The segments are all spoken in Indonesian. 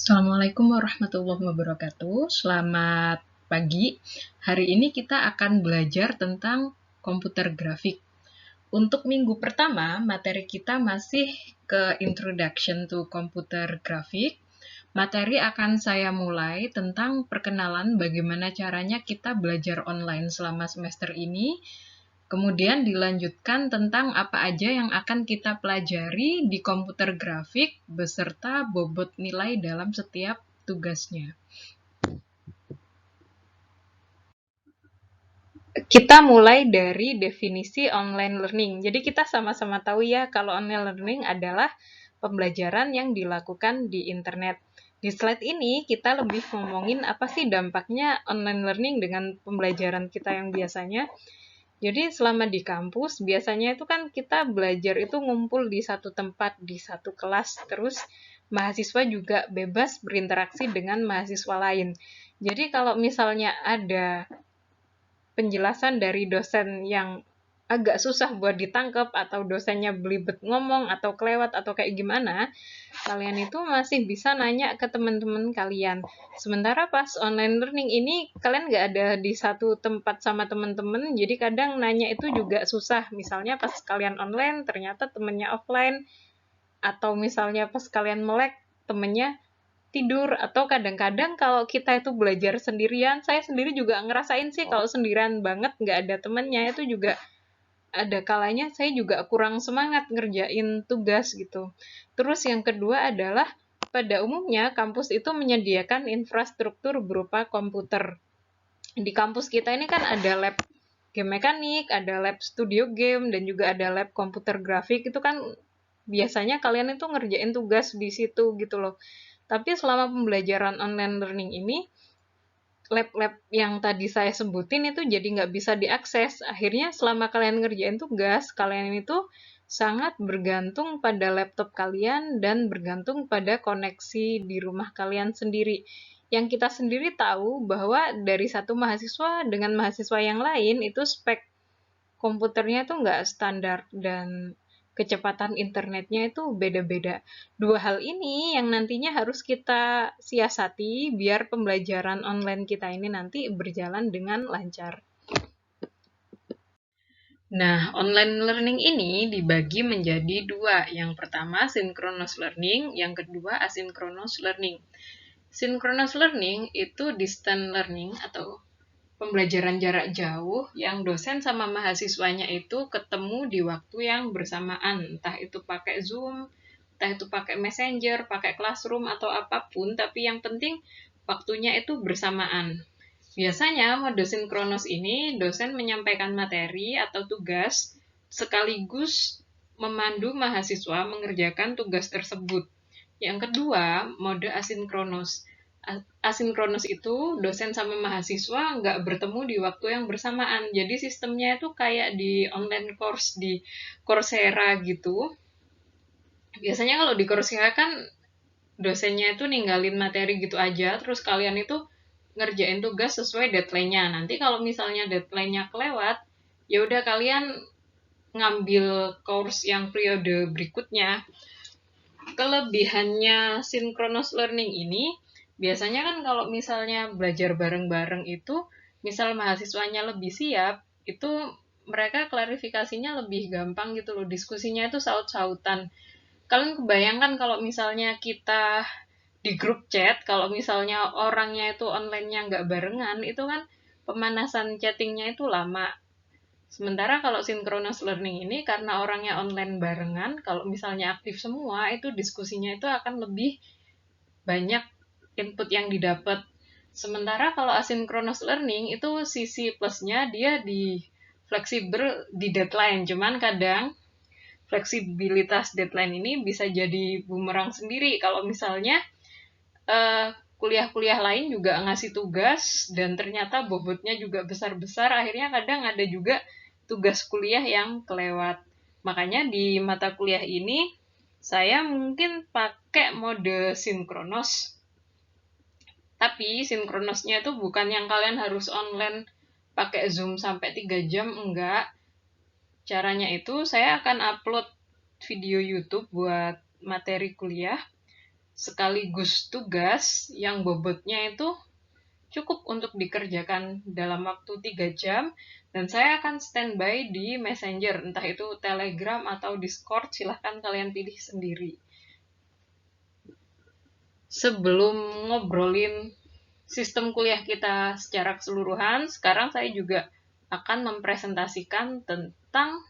Assalamualaikum warahmatullahi wabarakatuh. Selamat pagi. Hari ini kita akan belajar tentang komputer grafik. Untuk minggu pertama, materi kita masih ke Introduction to Computer Graphic. Materi akan saya mulai tentang perkenalan bagaimana caranya kita belajar online selama semester ini. Kemudian dilanjutkan tentang apa aja yang akan kita pelajari di komputer grafik beserta bobot nilai dalam setiap tugasnya. Kita mulai dari definisi online learning. Jadi kita sama-sama tahu ya kalau online learning adalah pembelajaran yang dilakukan di internet. Di slide ini kita lebih ngomongin apa sih dampaknya online learning dengan pembelajaran kita yang biasanya. Jadi selama di kampus, biasanya itu kan kita belajar itu ngumpul di satu tempat, di satu kelas, terus mahasiswa juga bebas berinteraksi dengan mahasiswa lain. Jadi kalau misalnya ada penjelasan dari dosen yang agak susah buat ditangkap atau dosennya belibet ngomong atau kelewat atau kayak gimana, kalian itu masih bisa nanya ke teman-teman kalian. Sementara pas online learning ini kalian nggak ada di satu tempat sama teman-teman, jadi kadang nanya itu juga susah. Misalnya pas kalian online ternyata temennya offline, atau misalnya pas kalian melek temennya tidur, atau kadang-kadang kalau kita itu belajar sendirian, saya sendiri juga ngerasain sih kalau sendirian banget nggak ada temennya itu juga ada kalanya saya juga kurang semangat ngerjain tugas gitu. Terus yang kedua adalah pada umumnya kampus itu menyediakan infrastruktur berupa komputer. Di kampus kita ini kan ada lab game mekanik, ada lab studio game, dan juga ada lab komputer grafik. Itu kan biasanya kalian itu ngerjain tugas di situ gitu loh. Tapi selama pembelajaran online learning ini, lab-lab yang tadi saya sebutin itu jadi nggak bisa diakses. Akhirnya selama kalian ngerjain tugas, kalian itu sangat bergantung pada laptop kalian dan bergantung pada koneksi di rumah kalian sendiri. Yang kita sendiri tahu bahwa dari satu mahasiswa dengan mahasiswa yang lain itu spek komputernya tuh nggak standar dan kecepatan internetnya itu beda-beda. Dua hal ini yang nantinya harus kita siasati biar pembelajaran online kita ini nanti berjalan dengan lancar. Nah, online learning ini dibagi menjadi dua. Yang pertama, synchronous learning. Yang kedua, asynchronous learning. Synchronous learning itu distant learning atau pembelajaran jarak jauh yang dosen sama mahasiswanya itu ketemu di waktu yang bersamaan, entah itu pakai Zoom, entah itu pakai Messenger, pakai Classroom atau apapun, tapi yang penting waktunya itu bersamaan. Biasanya mode sinkronos ini dosen menyampaikan materi atau tugas sekaligus memandu mahasiswa mengerjakan tugas tersebut. Yang kedua, mode asinkronos. Asinkronos itu dosen sama mahasiswa nggak bertemu di waktu yang bersamaan. Jadi sistemnya itu kayak di online course di Coursera gitu. Biasanya kalau di Coursera kan dosennya itu ninggalin materi gitu aja, terus kalian itu ngerjain tugas sesuai deadline-nya. Nanti kalau misalnya deadline-nya kelewat, ya udah kalian ngambil course yang periode berikutnya. Kelebihannya synchronous learning ini, biasanya kan kalau misalnya belajar bareng-bareng itu, misal mahasiswanya lebih siap, itu mereka klarifikasinya lebih gampang gitu loh, diskusinya itu saut-sautan. Kalian kebayangkan kalau misalnya kita di grup chat, kalau misalnya orangnya itu online-nya nggak barengan, itu kan pemanasan chattingnya itu lama. Sementara kalau synchronous learning ini, karena orangnya online barengan, kalau misalnya aktif semua, itu diskusinya itu akan lebih banyak input yang didapat. Sementara kalau asynchronous learning, itu sisi plusnya dia di fleksibel di deadline. Cuman kadang fleksibilitas deadline ini bisa jadi bumerang sendiri. Kalau misalnya kuliah-kuliah lain juga ngasih tugas dan ternyata bobotnya juga besar-besar, akhirnya kadang ada juga tugas kuliah yang kelewat. Makanya di mata kuliah ini saya mungkin pakai mode sinkronos. Tapi sinkronosnya itu bukan yang kalian harus online pakai Zoom sampai 3 jam, enggak. Caranya itu saya akan upload video YouTube buat materi kuliah. sekaligus tugas yang bobotnya itu cukup untuk dikerjakan dalam waktu 3 jam, dan saya akan standby di Messenger, entah itu Telegram atau Discord, silahkan kalian pilih sendiri. Sebelum ngobrolin sistem kuliah kita secara keseluruhan, sekarang saya juga akan mempresentasikan tentang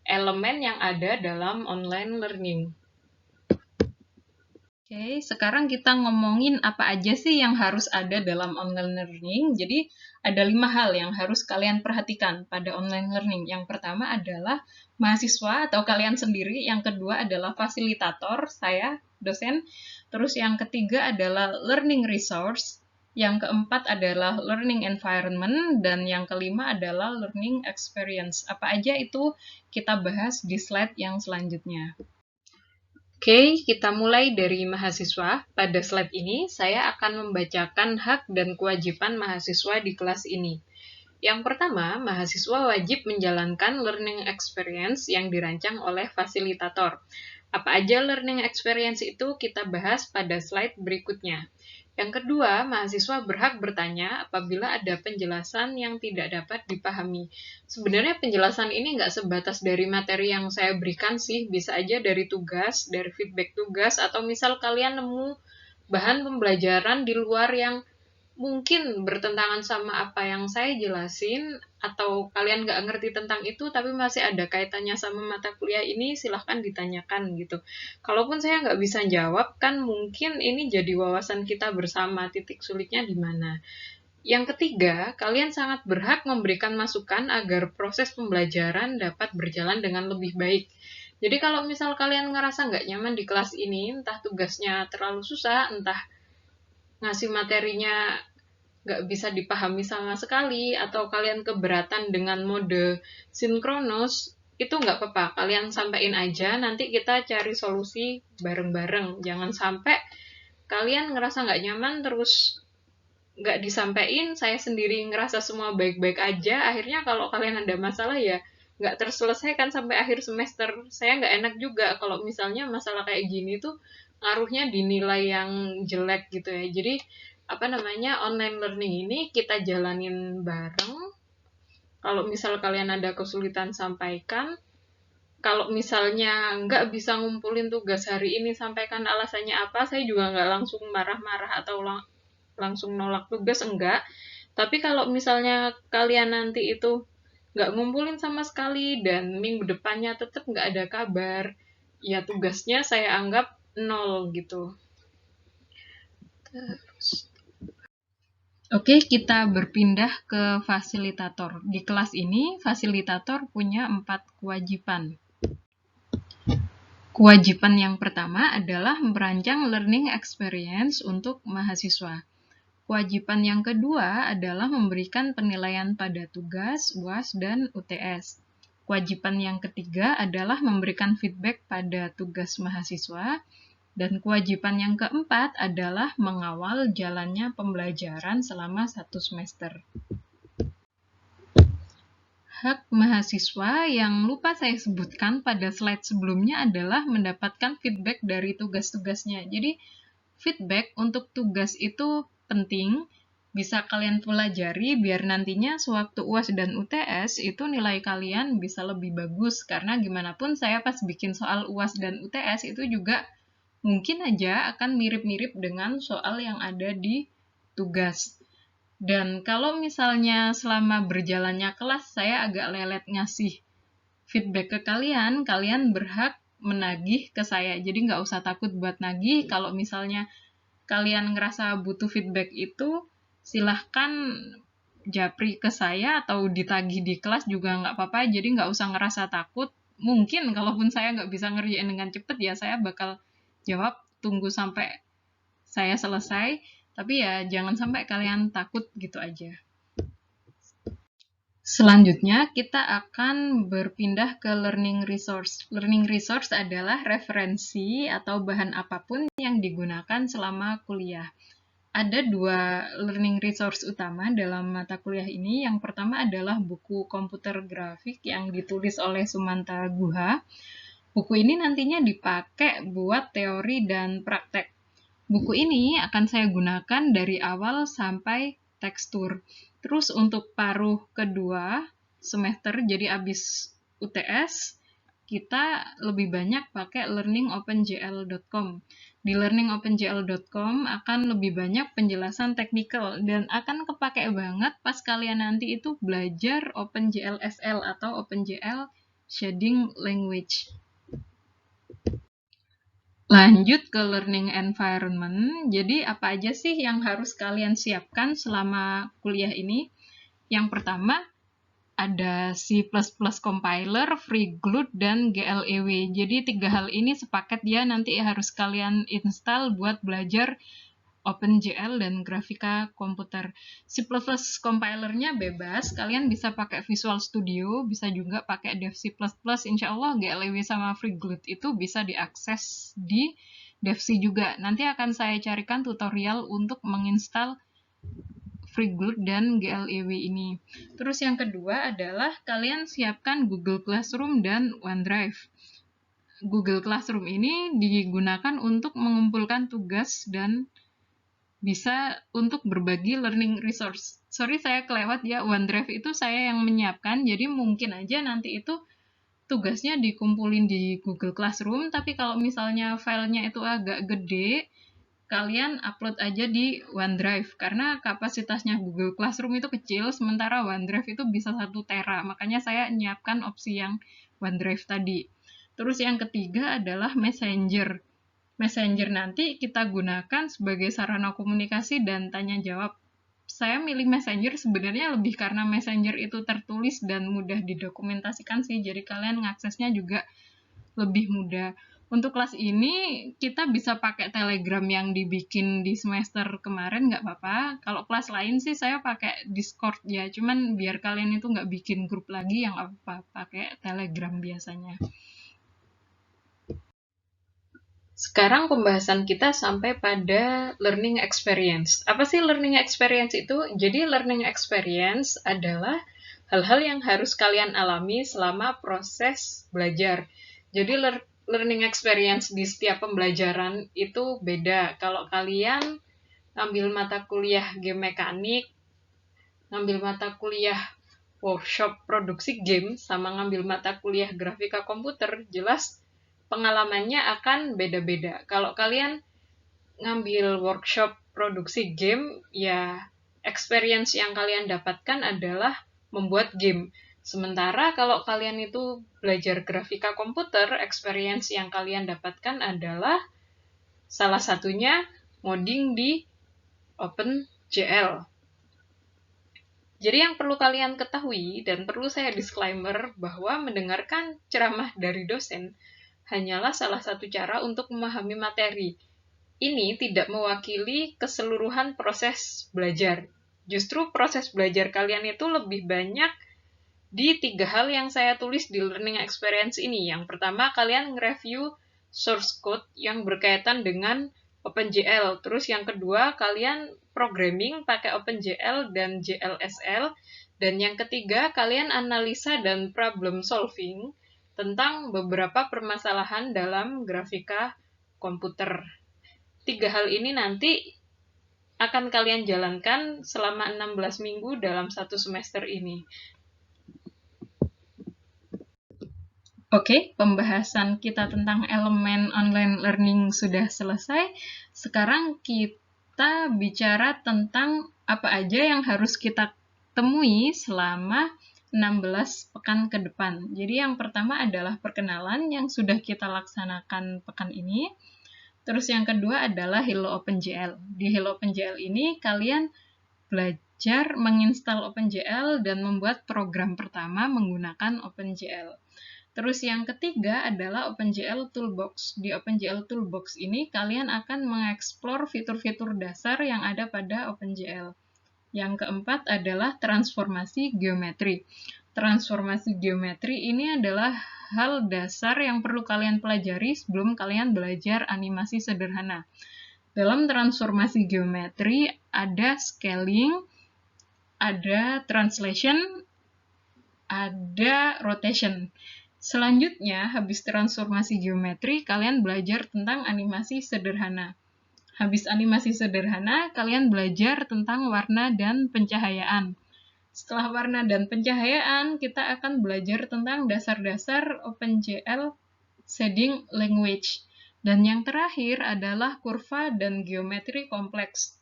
elemen yang ada dalam online learning. Oke, sekarang kita ngomongin apa aja sih yang harus ada dalam online learning. Jadi, ada 5 hal yang harus kalian perhatikan pada online learning. Yang pertama adalah mahasiswa atau kalian sendiri. Yang kedua adalah fasilitator, saya, dosen. Terus yang ketiga adalah learning resource. Yang keempat adalah learning environment. Dan yang kelima adalah learning experience. Apa aja itu kita bahas di slide yang selanjutnya. Oke, kita mulai dari mahasiswa. Pada slide ini, saya akan membacakan hak dan kewajiban mahasiswa di kelas ini. Yang pertama, mahasiswa wajib menjalankan learning experience yang dirancang oleh fasilitator. Apa aja learning experience itu kita bahas pada slide berikutnya. Yang kedua, mahasiswa berhak bertanya apabila ada penjelasan yang tidak dapat dipahami. Sebenarnya penjelasan ini nggak sebatas dari materi yang saya berikan sih, bisa aja dari tugas, dari feedback tugas, atau misal kalian nemu bahan pembelajaran di luar yang mungkin bertentangan sama apa yang saya jelasin, atau kalian nggak ngerti tentang itu tapi masih ada kaitannya sama mata kuliah ini, silahkan ditanyakan gitu. Kalaupun saya nggak bisa jawab, kan mungkin ini jadi wawasan kita bersama, titik sulitnya di mana. Yang ketiga, kalian sangat berhak memberikan masukan agar proses pembelajaran dapat berjalan dengan lebih baik. Jadi kalau misal kalian ngerasa nggak nyaman di kelas ini, entah tugasnya terlalu susah, entah ngasih materinya nggak bisa dipahami sama sekali, atau kalian keberatan dengan mode sinkronus, itu nggak apa-apa, kalian sampaikan aja, nanti kita cari solusi bareng-bareng. Jangan sampai kalian ngerasa nggak nyaman, terus nggak disampaikan, saya sendiri ngerasa semua baik-baik aja, akhirnya kalau kalian ada masalah ya nggak terselesaikan sampai akhir semester. Saya nggak enak juga kalau misalnya masalah kayak gini tuh ngaruhnya di nilai yang jelek gitu ya. Jadi online learning ini kita jalanin bareng. Kalau misal kalian ada kesulitan, sampaikan. Kalau misalnya nggak bisa ngumpulin tugas hari ini, sampaikan alasannya apa. Saya juga nggak langsung marah-marah atau langsung nolak tugas, enggak. Tapi kalau misalnya kalian nanti itu nggak ngumpulin sama sekali dan minggu depannya tetap nggak ada kabar, ya tugasnya saya anggap nol gitu. Oke, kita berpindah ke fasilitator. Di kelas ini, fasilitator punya 4 kewajiban. Kewajiban yang pertama adalah merancang learning experience untuk mahasiswa. Kewajiban yang kedua adalah memberikan penilaian pada tugas, UAS, dan UTS. Kewajiban yang ketiga adalah memberikan feedback pada tugas mahasiswa. Dan kewajiban yang keempat adalah mengawal jalannya pembelajaran selama 1 semester. Hak mahasiswa yang lupa saya sebutkan pada slide sebelumnya adalah mendapatkan feedback dari tugas-tugasnya. Jadi, feedback untuk tugas itu penting, bisa kalian pelajari biar nantinya sewaktu UAS dan UTS itu nilai kalian bisa lebih bagus. Karena gimana pun saya pas bikin soal UAS dan UTS itu juga mungkin aja akan mirip-mirip dengan soal yang ada di tugas. Dan kalau misalnya selama berjalannya kelas saya agak lelet ngasih feedback ke kalian, kalian berhak menagih ke saya. Jadi nggak usah takut buat nagih. Kalau misalnya kalian ngerasa butuh feedback itu, silahkan japri ke saya atau ditagih di kelas juga nggak apa-apa. Jadi nggak usah ngerasa takut. Mungkin kalaupun saya nggak bisa ngerjain dengan cepet, ya saya bakal jawab, tunggu sampai saya selesai, tapi ya jangan sampai kalian takut gitu aja. Selanjutnya kita akan berpindah ke learning resource. Learning resource adalah referensi atau bahan apapun yang digunakan selama kuliah. Ada 2 learning resource utama dalam mata kuliah ini. Yang pertama adalah buku komputer grafik yang ditulis oleh Sumanta Guha. Buku ini nantinya dipakai buat teori dan praktek. Buku ini akan saya gunakan dari awal sampai tekstur. Terus untuk paruh kedua semester, jadi abis UTS, kita lebih banyak pakai learningopengl.com. Di learningopengl.com akan lebih banyak penjelasan teknikal dan akan kepake banget pas kalian nanti itu belajar OpenGL SL atau OpenGL Shading Language. Lanjut ke learning environment. Jadi apa aja sih yang harus kalian siapkan selama kuliah ini? Yang pertama, ada C++ compiler, FreeGLUT, dan GLEW. Jadi 3 hal ini sepaket ya, nanti harus kalian install buat belajar OpenGL dan grafika komputer. C++ compilernya bebas, kalian bisa pakai Visual Studio, bisa juga pakai Dev C++, insya Allah GLEW sama FreeGLUT itu bisa diakses di DevC juga. Nanti akan saya carikan tutorial untuk menginstal FreeGLUT dan GLEW ini. Terus yang kedua adalah kalian siapkan Google Classroom dan OneDrive. Google Classroom ini digunakan untuk mengumpulkan tugas dan bisa untuk berbagi learning resource. Sorry saya kelewat ya, OneDrive itu saya yang menyiapkan, jadi mungkin aja nanti itu tugasnya dikumpulin di Google Classroom, tapi kalau misalnya filenya itu agak gede, kalian upload aja di OneDrive, karena kapasitasnya Google Classroom itu kecil, sementara OneDrive itu bisa 1 tera, makanya saya menyiapkan opsi yang OneDrive tadi. Terus yang ketiga adalah Messenger. Messenger nanti kita gunakan sebagai sarana komunikasi dan tanya jawab. Saya milih Messenger sebenarnya lebih karena Messenger itu tertulis dan mudah didokumentasikan sih, jadi kalian ngaksesnya juga lebih mudah. Untuk kelas ini kita bisa pakai Telegram yang dibikin di semester kemarin, nggak apa-apa. Kalau kelas lain sih saya pakai Discord ya, cuman biar kalian itu nggak bikin grup lagi, yang apa pakai Telegram biasanya. Sekarang pembahasan kita sampai pada learning experience. Apa sih learning experience itu? Jadi learning experience adalah hal-hal yang harus kalian alami selama proses belajar. Jadi learning experience di setiap pembelajaran itu beda. Kalau kalian ngambil mata kuliah game mekanik, ngambil mata kuliah workshop produksi game, sama ngambil mata kuliah grafika komputer, jelas pengalamannya akan beda-beda. Kalau kalian ngambil workshop produksi game, ya experience yang kalian dapatkan adalah membuat game. Sementara kalau kalian itu belajar grafika komputer, experience yang kalian dapatkan adalah salah satunya modding di OpenGL. Jadi yang perlu kalian ketahui, dan perlu saya disclaimer, bahwa mendengarkan ceramah dari dosen hanyalah salah satu cara untuk memahami materi. Ini tidak mewakili keseluruhan proses belajar. Justru proses belajar kalian itu lebih banyak di 3 hal yang saya tulis di learning experience ini. Yang pertama, kalian nge-review source code yang berkaitan dengan OpenGL. Terus yang kedua, kalian programming pakai OpenGL dan GLSL. Dan yang ketiga, kalian analisa dan problem solving tentang beberapa permasalahan dalam grafika komputer. 3 hal ini nanti akan kalian jalankan selama 16 minggu dalam 1 semester ini. Oke, pembahasan kita tentang elemen online learning sudah selesai. Sekarang kita bicara tentang apa aja yang harus kita temui selama 16 pekan ke depan. Jadi yang pertama adalah perkenalan yang sudah kita laksanakan pekan ini. Terus yang kedua adalah Hello OpenGL. Di Hello OpenGL ini kalian belajar menginstal OpenGL dan membuat program pertama menggunakan OpenGL. Terus yang ketiga adalah OpenGL Toolbox. Di OpenGL Toolbox ini kalian akan mengeksplor fitur-fitur dasar yang ada pada OpenGL. Yang keempat adalah transformasi geometri. Transformasi geometri ini adalah hal dasar yang perlu kalian pelajari sebelum kalian belajar animasi sederhana. Dalam transformasi geometri ada scaling, ada translation, ada rotation. Selanjutnya, habis transformasi geometri, kalian belajar tentang animasi sederhana. Habis animasi sederhana, kalian belajar tentang warna dan pencahayaan. Setelah warna dan pencahayaan, kita akan belajar tentang dasar-dasar OpenGL Shading Language. Dan yang terakhir adalah kurva dan geometri kompleks.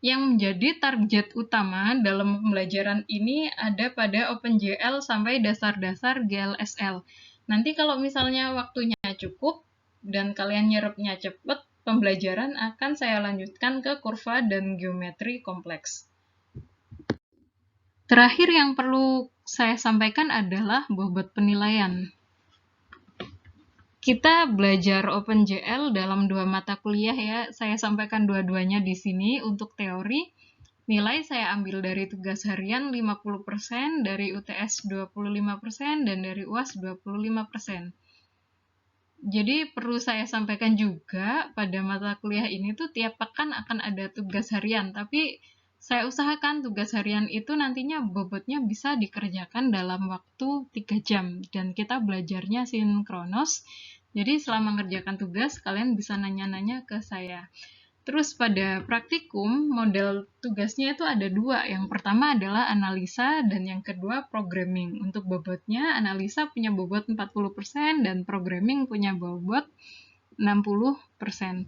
Yang menjadi target utama dalam pembelajaran ini ada pada OpenGL sampai dasar-dasar GLSL. Nanti kalau misalnya waktunya cukup dan kalian nyerapnya cepat, pembelajaran akan saya lanjutkan ke kurva dan geometri kompleks. Terakhir yang perlu saya sampaikan adalah bobot penilaian. Kita belajar OpenGL dalam 2 mata kuliah ya. Saya sampaikan dua-duanya di sini untuk teori. Nilai saya ambil dari tugas harian 50%, dari UTS 25%, dan dari UAS 25%. Jadi perlu saya sampaikan juga pada mata kuliah ini tuh tiap pekan akan ada tugas harian, tapi saya usahakan tugas harian itu nantinya bobotnya bisa dikerjakan dalam waktu 3 jam dan kita belajarnya sinkronos. Jadi selama mengerjakan tugas kalian bisa nanya-nanya ke saya. Terus pada praktikum, model tugasnya itu ada 2. Yang pertama adalah analisa dan yang kedua programming. Untuk bobotnya, analisa punya bobot 40% dan programming punya bobot 60%.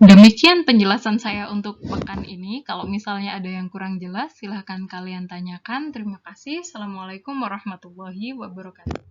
Demikian penjelasan saya untuk pekan ini. Kalau misalnya ada yang kurang jelas, silahkan kalian tanyakan. Terima kasih. Assalamualaikum warahmatullahi wabarakatuh.